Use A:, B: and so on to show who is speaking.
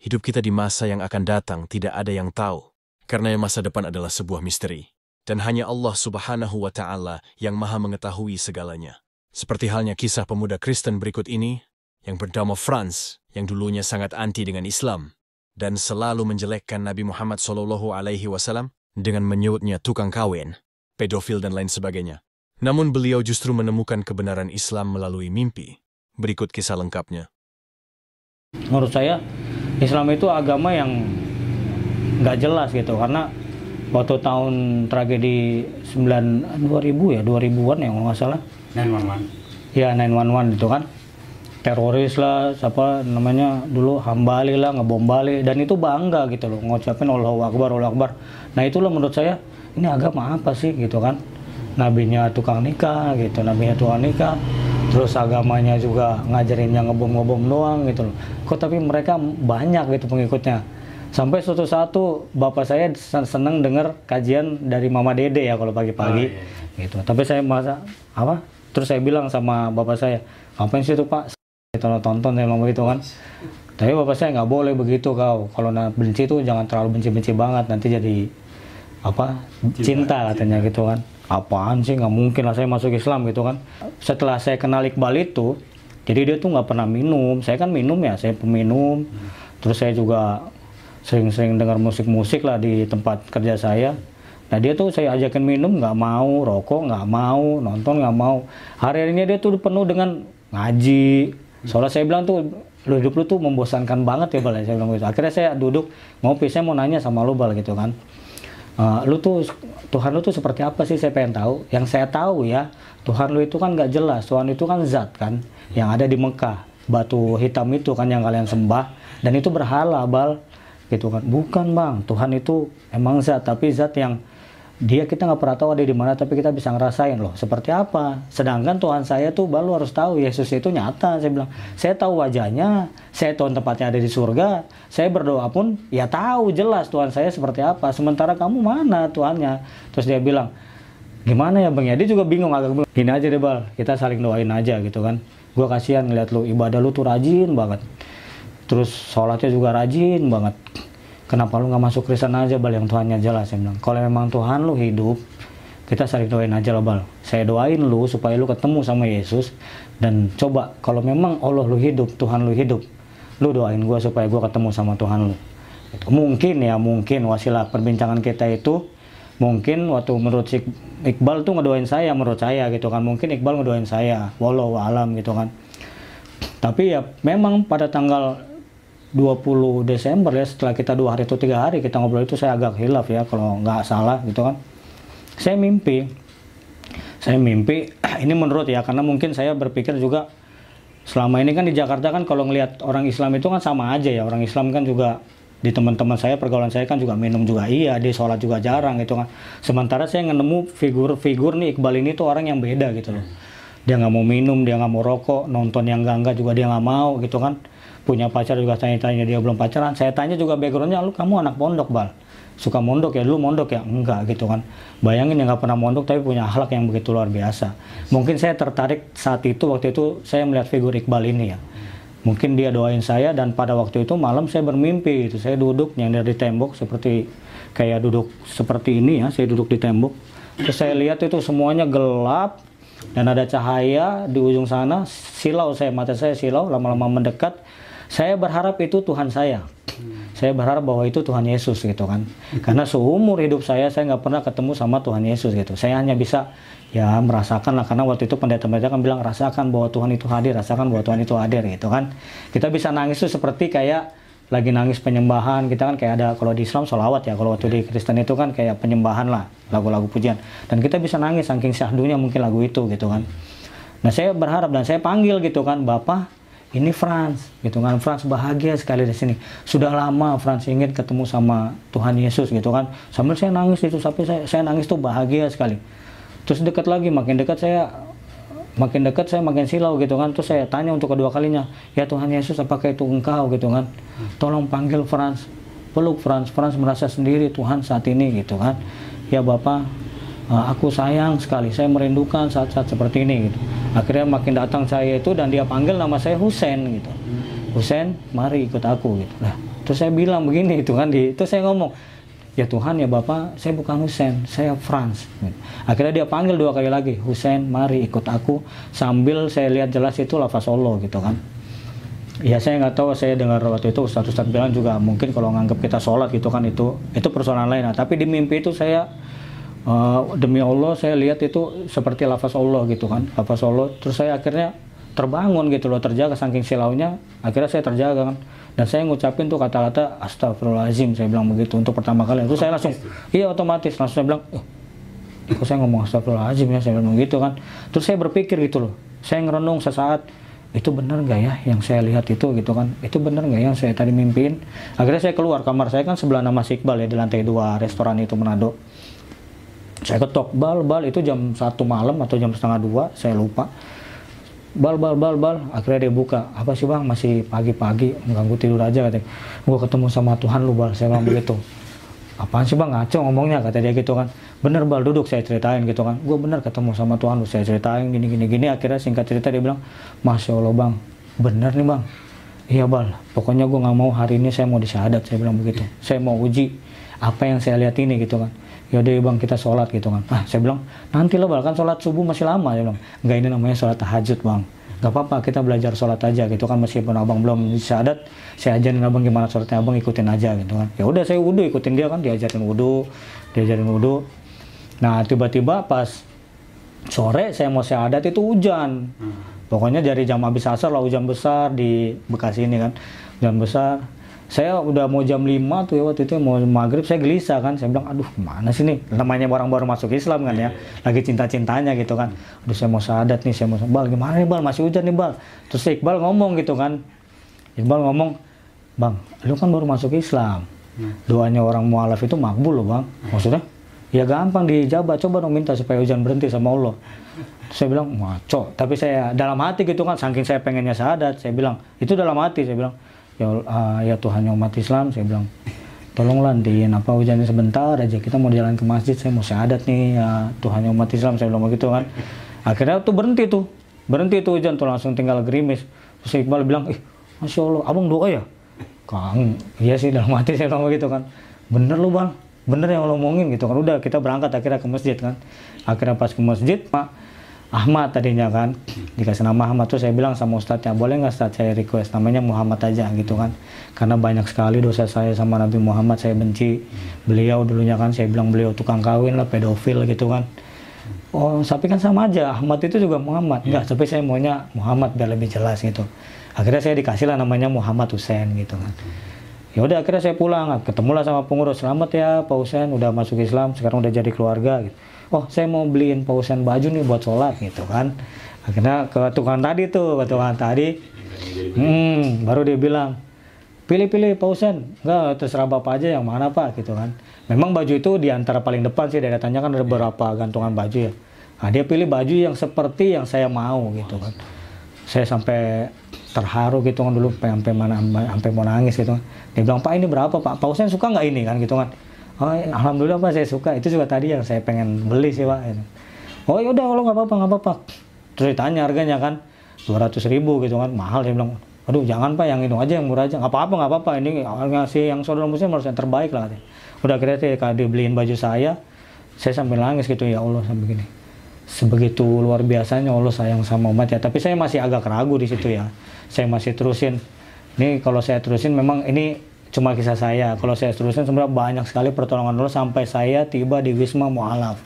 A: hidup kita di masa yang akan datang tidak ada yang tahu, karena masa depan adalah sebuah misteri. Dan hanya Allah Subhanahu wa Ta'ala yang maha mengetahui segalanya. Seperti halnya kisah pemuda Kristen berikut ini, yang bernama Franz, yang dulunya sangat anti dengan Islam, dan selalu menjelekkan Nabi Muhammad SAW dengan menyebutnya tukang kawin, pedofil dan lain sebagainya. Namun beliau justru menemukan kebenaran Islam melalui mimpi. Berikut kisah lengkapnya.
B: Menurut saya, Islam itu agama yang nggak jelas gitu, karena waktu tahun tragedi 2000-an ya kalau nggak salah. 911. Ya 911 itu kan. Teroris lah, siapa namanya dulu Hambali lah, ngebom Bali, dan itu bangga gitu loh, ngucapin Allahu Akbar, Allahu Akbar. Nah itulah menurut saya, ini agama apa sih gitu kan. Nabinya tukang nikah gitu, nabinya tukang nikah. Terus agamanya juga ngajarinnya ngebom-ngebom doang gitu loh. Kok tapi mereka banyak gitu pengikutnya. Sampai suatu saat bapak saya seneng dengar kajian dari Mama Dede ya kalau pagi-pagi gitu. Tapi saya masa apa? Terus saya bilang sama bapak saya, ngapain sih itu Pak? Itu tonton saya ngomong gitu kan. Tapi bapak saya nggak boleh begitu kau. Kalau benci tuh jangan terlalu benci-benci banget, nanti jadi apa? Cinta katanya gitu kan. Apaan sih, nggak mungkin lah saya masuk Islam gitu kan. Setelah saya kenal Iqbal itu, jadi dia tuh nggak pernah minum. Saya kan minum ya, saya peminum. Terus saya juga sering-sering dengar musik-musik lah di tempat kerja saya. Nah dia tuh saya ajakin minum nggak mau, rokok nggak mau, nonton nggak mau. Hari-harinya dia tuh penuh dengan ngaji. Soalnya saya bilang tuh, lu hidup lu tuh membosankan banget ya Bal, saya bilang gitu. Akhirnya saya duduk ngopi, saya mau nanya sama lu Bal gitu kan. Lu tuh, Tuhan lu tuh seperti apa sih, saya pengen tahu. Yang saya tahu ya, Tuhan lu itu kan nggak jelas. Tuhan itu kan zat kan, yang ada di Mekah. Batu hitam itu kan yang kalian sembah. Dan itu berhala Bal. Gitu kan, bukan bang, Tuhan itu emang zat, tapi zat yang kita nggak pernah tahu ada di mana, tapi kita bisa ngerasain loh seperti apa. Sedangkan Tuhan saya tuh baru harus tahu, Yesus itu nyata. Saya bilang, saya tahu wajahnya, saya tahu tempatnya ada di surga, saya berdoa pun ya tahu jelas Tuhan saya seperti apa, sementara kamu mana Tuhannya. Terus dia bilang, gimana ya bang ya, dia juga bingung, agak bingung. Gini aja deh Bal, kita saling doain aja gitu kan. Gue kasihan ngeliat lu, ibadah lu tuh rajin banget, terus sholatnya juga rajin banget. Kenapa lu nggak masuk Kristen aja Bal, yang Tuhannya jelas? Saya bilang, kalau memang Tuhan lu hidup, kita saling doain aja lah Bal. Saya doain lu supaya lu ketemu sama Yesus. Dan coba kalau memang Allah lu hidup, Tuhan lu hidup, lu doain gua supaya gua ketemu sama Tuhan lu. Mungkin ya, mungkin wasilah perbincangan kita itu, mungkin waktu menurut si Iqbal tuh ngedoain saya, menurut saya gitu kan. Mungkin Iqbal ngedoain saya, wallahu alam gitu kan. Tapi ya memang pada tanggal 20 Desember ya, setelah kita 2 hari atau 3 hari kita ngobrol itu, saya agak hilaf ya kalau nggak salah gitu kan. Saya mimpi, ini menurut ya, karena mungkin saya berpikir juga selama ini kan di Jakarta kan kalau ngelihat orang Islam itu kan sama aja ya. Orang Islam kan juga di teman-teman saya, pergaulan saya kan juga minum juga iya, dia sholat juga jarang gitu kan. Sementara saya nemu figur nih Iqbal ini tuh orang yang beda gitu loh. Dia nggak mau minum, dia nggak mau rokok, nonton yang enggak juga dia nggak mau gitu kan. Punya pacar juga tanya-tanya, dia belum pacaran. Saya tanya juga backgroundnya, lu kamu anak pondok Bal, suka mondok ya, dulu mondok ya? Enggak gitu kan. Bayangin yang nggak pernah mondok tapi punya akhlak yang begitu luar biasa. Mungkin saya tertarik saat itu, waktu itu saya melihat figur Iqbal ini ya. Mungkin dia doain saya, dan pada waktu itu malam saya bermimpi itu, saya duduk nyender di tembok, seperti kayak duduk seperti ini ya, saya duduk di tembok. Terus saya lihat itu semuanya gelap dan ada cahaya di ujung sana, silau saya, mata saya silau, lama-lama mendekat. Saya berharap itu Tuhan saya. Saya berharap bahwa itu Tuhan Yesus gitu kan. Karena seumur hidup saya nggak pernah ketemu sama Tuhan Yesus gitu. Saya hanya bisa ya merasakan lah, karena waktu itu pendeta-pendeta kan bilang, rasakan bahwa Tuhan itu hadir, rasakan bahwa Tuhan itu hadir gitu kan. Kita bisa nangis tuh seperti kayak lagi nangis penyembahan. Kita kan kayak ada, kalau di Islam sholawat ya, kalau waktu di Kristen itu kan kayak penyembahan lah, lagu-lagu pujian. Dan kita bisa nangis saking syahdunya mungkin lagu itu gitu kan. Nah saya berharap dan saya panggil gitu kan, Bapak, ini Franz gitu kan. Franz bahagia sekali di sini. Sudah lama Franz ingin ketemu sama Tuhan Yesus gitu kan. Sambil saya nangis itu, sampai saya nangis tuh bahagia sekali. Terus dekat lagi, makin dekat saya makin silau gitu kan. Terus saya tanya untuk kedua kalinya, ya Tuhan Yesus, apakah itu engkau gitu kan? Tolong panggil Franz, peluk Franz. Franz merasa sendiri Tuhan saat ini gitu kan. Ya Bapak, aku sayang sekali, saya merindukan saat-saat seperti ini gitu. Akhirnya makin datang saya itu, dan dia panggil nama saya Husein gitu. Husein, mari ikut aku gitu. Nah, Terus saya bilang begini itu kan, itu saya ngomong, ya Tuhan ya Bapak, saya bukan Husain, saya Franz. Akhirnya dia panggil 2 kali lagi, Husain mari ikut aku, sambil saya lihat jelas itu lafaz Allah gitu kan. Ya saya nggak tahu, saya dengar waktu itu Ustadz bilang juga mungkin kalau nganggap kita sholat gitu kan, itu persoalan lain. Nah, tapi di mimpi itu saya demi Allah saya lihat itu seperti lafaz Allah gitu kan, lafaz Allah. Terus saya akhirnya terbangun gitu loh, terjaga saking silaunya, akhirnya saya terjaga kan. Dan saya ngucapin tuh kata-kata astagfirullahaladzim, saya bilang begitu untuk pertama kali. Terus saya langsung, iya otomatis langsung saya bilang, kok saya ngomong astagfirullahaladzim ya, saya bilang begitu kan. Terus saya berpikir gitu loh, saya ngerenung sesaat, itu benar nggak ya yang saya lihat itu gitu kan, itu benar nggak yang saya tadi mimpiin. Akhirnya saya keluar kamar, saya kan sebelah nama Iqbal ya, di lantai 2 restoran itu Manado. Saya ketok, bal itu jam 1 malam atau jam setengah 2, saya lupa. Bal. Akhirnya dia buka. Apa sih bang, masih pagi-pagi, mengganggu tidur aja katanya. Gue ketemu sama Tuhan lu Bal, saya bilang begitu. Apaan sih bang, ngaco ngomongnya, kata dia gitu kan. Bener Bal, duduk, saya ceritain gitu kan. Gue bener ketemu sama Tuhan lu, saya ceritain gini. Akhirnya singkat cerita dia bilang, Masya Allah bang, bener nih bang. Iya Bal, pokoknya gue gak mau hari ini saya mau disyahadat, saya bilang begitu. Saya mau uji apa yang saya lihat ini gitu kan. Yaudah bang, kita sholat gitu kan. Saya bilang, nanti lah Bal, kan sholat subuh masih lama. Dia bilang, enggak, ini namanya sholat tahajud bang. Gak apa-apa, kita belajar sholat aja gitu kan, meskipun abang belum disyahadat, saya ajarin abang gimana sholatnya, abang ikutin aja gitu kan. Ya udah, saya wudu, ikutin dia kan, diajarin wudu. Nah tiba-tiba pas sore saya mau syahadat itu hujan. Pokoknya dari jam habis asar lah, hujan besar di Bekasi ini kan, hujan besar. Saya udah mau jam 5 tuh ya, waktu itu mau maghrib, saya gelisah kan, saya bilang aduh mana sih nih, namanya orang baru masuk Islam kan ya, lagi cinta-cintanya gitu kan. Aduh saya mau syahadat nih, Bal gimana nih Bal, masih hujan nih Bal. Terus Iqbal ngomong gitu kan, Iqbal ngomong, bang lu kan baru masuk Islam, doanya orang mualaf itu makbul loh bang. Maksudnya ya gampang dijabah, coba dong minta supaya hujan berhenti sama Allah. Terus saya bilang ngaco, tapi saya dalam hati gitu kan, saking saya pengennya syahadat, saya bilang itu dalam hati, saya bilang ya Tuhan yang umat Islam, saya bilang tolonglah hentiin apa hujannya sebentar aja, kita mau jalan ke masjid, saya mau syahadat nih ya Tuhan yang umat Islam, saya bilang begitu kan. Akhirnya tuh berhenti tuh hujan tuh, langsung tinggal gerimis. Terus Iqbal bilang, Masya Allah abang doa ya Kang? Iya sih dalam hati saya bilang begitu kan. Bener lu bang, bener yang lo omongin gitu kan. Udah kita berangkat akhirnya ke masjid kan. Akhirnya pas ke masjid Pak Ahmad tadinya kan, dikasih nama Ahmad. Tuh saya bilang sama ustadznya, boleh nggak Ustadz saya request namanya Muhammad aja gitu kan, karena banyak sekali dosa saya sama Nabi Muhammad, saya benci beliau dulunya kan, saya bilang beliau tukang kawin lah, pedofil gitu kan. Oh tapi kan sama aja, Ahmad itu juga Muhammad. Enggak, tapi saya maunya Muhammad biar lebih jelas gitu. Akhirnya saya dikasih lah namanya Muhammad Husain gitu kan. Ya udah akhirnya saya pulang, ketemulah sama pengurus, selamat ya Pak Husain udah masuk Islam, sekarang udah jadi keluarga gitu. Oh saya mau beliin Pak Husain baju nih buat sholat gitu kan. Akhirnya ke tukang tadi baru dia bilang, pilih Pak Husain, enggak terserah Bapak aja yang mana Pak gitu kan. Memang baju itu di antara paling depan sih, dia tanya kan ada beberapa gantungan baju ya. Nah, dia pilih baju yang seperti yang saya mau gitu kan. Saya sampai terharu gitu kan dulu, sampai mau nangis gitu kan. Dia bilang, Pak ini berapa Pak? Pak Husain suka nggak ini kan gitu kan. Oh alhamdulillah Pak saya suka, itu juga tadi yang saya pengen beli sih Pak. Oh yaudah kalau nggak apa-apa. Terus ditanya harganya kan 200.000 gitu kan, mahal. Dia bilang, aduh jangan Pak, yang itu aja, yang murah aja. Nggak apa-apa, ini ngasih yang saudara muslim harus yang terbaik lah katanya. Udah akhirnya kalau dibeliin baju saya sampai nangis gitu, ya Allah sampai begini. Sebegitu luar biasanya Allah sayang sama umat ya. Tapi saya masih agak ragu di situ ya. Saya masih terusin. Ini kalau saya terusin memang ini cuma kisah saya. Kalau saya terusin sebenarnya banyak sekali pertolongan Allah sampai saya tiba di Wisma Mu'alaf.